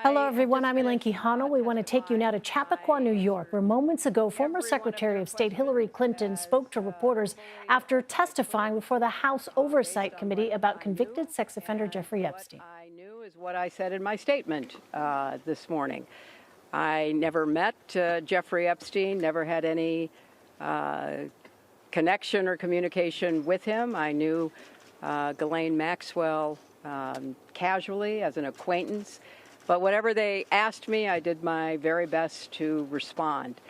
Hello, everyone. I'm Elaine Quijano. We want to take you now to Chappaqua, New York, where moments ago, former Secretary of State Hillary Clinton spoke to reporters after testifying before the House Oversight Committee about convicted sex offender Jeffrey Epstein. What I knew is what I said in my statement this morning. I never met Jeffrey Epstein, never had any connection or communication with him. I knew Ghislaine Maxwell casually as an acquaintance. But whatever they asked me, I did my very best to respond.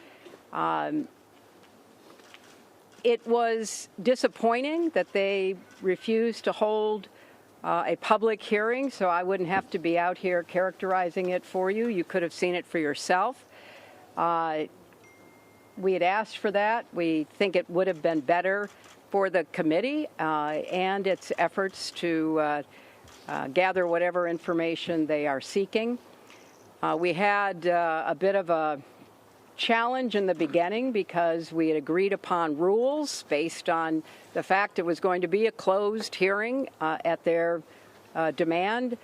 It was disappointing that they refused to hold a public hearing, so I wouldn't have to be out here characterizing it for you. You could have seen it for yourself. We had asked for that. We think it would have been better for the committee and its efforts to gather whatever information they are seeking. We had a bit of a challenge in the beginning because we had agreed upon rules based on the fact it was going to be a closed hearing at their demand,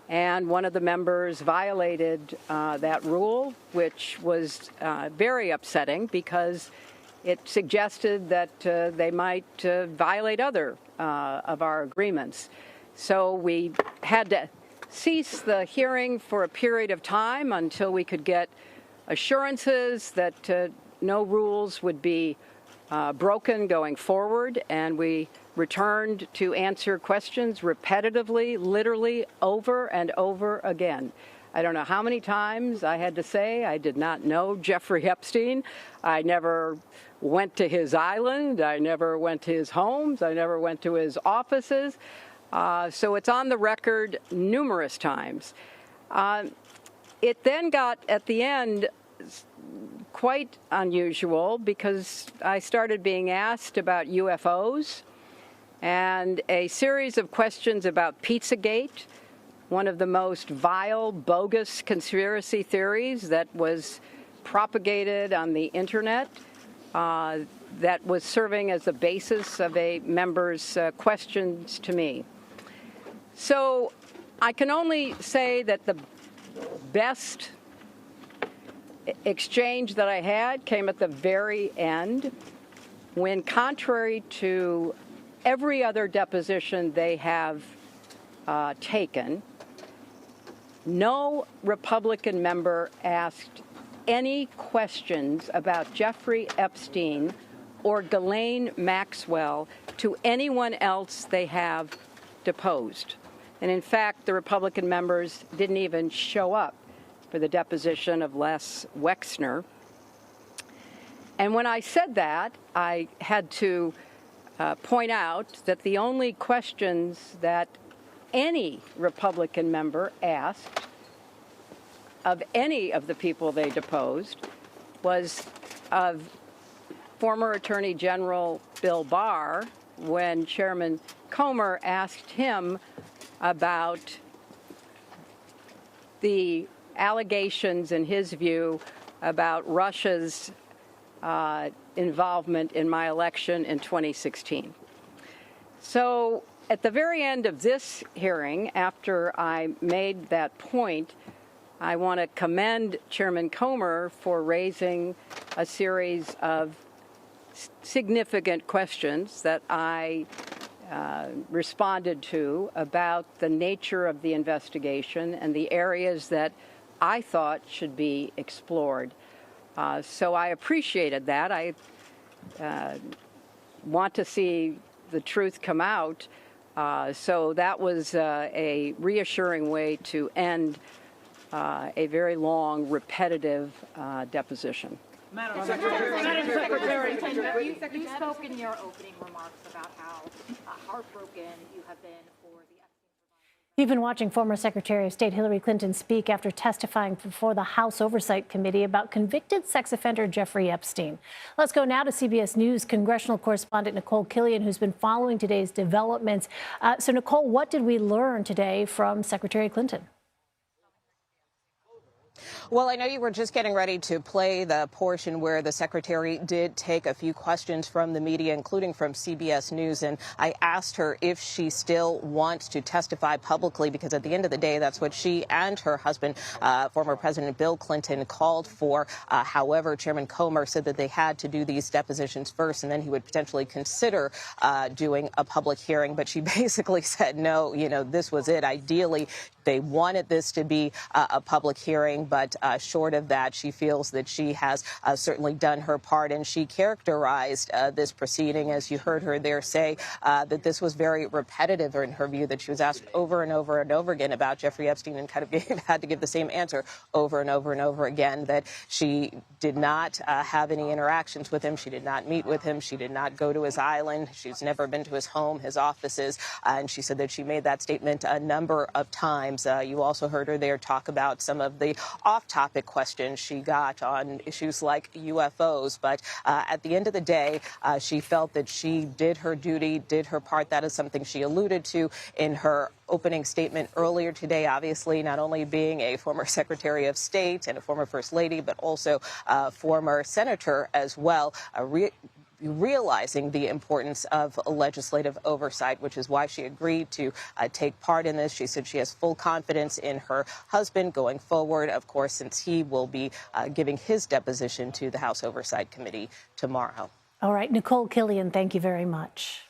and one of the members violated that rule, which was very upsetting because it suggested that they might violate other of our agreements. So we had to cease the hearing for a period of time until we could get assurances that no rules would be broken going forward, and we returned to answer questions repetitively, literally over and over again. I don't know how many times I had to say I did not know Jeffrey Epstein. I never went to his island. I never went to his homes. I never went to his offices. So it's on the record numerous times. It then got, at the end, quite unusual because I started being asked about UFOs and a series of questions about Pizzagate, one of the most vile, bogus conspiracy theories that was propagated on the internet that was serving as the basis of a member's questions to me. So I can only say that the best exchange that I had came at the very end when, contrary to every other deposition they have taken, no Republican member asked any questions about Jeffrey Epstein or Ghislaine Maxwell to anyone else they have deposed. And in fact, the Republican members didn't even show up for the deposition of Les Wexner. And when I said that, I had to point out that the only questions that any Republican member asked of any of the people they deposed was of former Attorney General Bill Barr when Chairman Comer asked him about the allegations, in his view, about Russia's involvement in my election in 2016. So at the very end of this hearing, after I made that point, I want to commend Chairman Comer for raising a series of significant questions that I responded to about the nature of the investigation and the areas that I thought should be explored. So I appreciated that. I want to see the truth come out. So that was a reassuring way to end a very long, repetitive deposition. Madam Secretary, you spoke in your opening remarks about how heartbroken you have been for the Epstein survivors. You've been watching former Secretary of State Hillary Clinton speak after testifying before the House Oversight Committee about convicted sex offender Jeffrey Epstein. Let's go now to CBS News congressional correspondent Nikole Killion, who's been following today's developments. So, Nikole, what did we learn today from Secretary Clinton? Well, I know you were just getting ready to play the portion where the secretary did take a few questions from the media, including from CBS News. And I asked her if she still wants to testify publicly, because at the end of the day, that's what she and her husband, former President Bill Clinton, called for. However, Chairman Comer said that they had to do these depositions first, and then he would potentially consider doing a public hearing. But she basically said, no, this was it. Ideally, they wanted this to be a public hearing, but short of that, she feels that she has certainly done her part. And she characterized this proceeding, as you heard her there say, that this was very repetitive, or in her view, that she was asked over and over and over again about Jeffrey Epstein and kind of had to give the same answer over and over and over again, that she did not have any interactions with him. She did not meet with him. She did not go to his island. She's never been to his home, his offices. And she said that she made that statement a number of times. You also heard her there talk about some of the off-topic questions she got on issues like UFOs. But at the end of the day, she felt that she did her duty, did her part. That is something she alluded to in her opening statement earlier today, obviously, not only being a former Secretary of State and a former First Lady, but also a former senator as well, realizing the importance of legislative oversight, which is why she agreed to take part in this. She said she has full confidence in her husband going forward, of course, since he will be giving his deposition to the House Oversight Committee tomorrow. All right, Nikole Killion, thank you very much.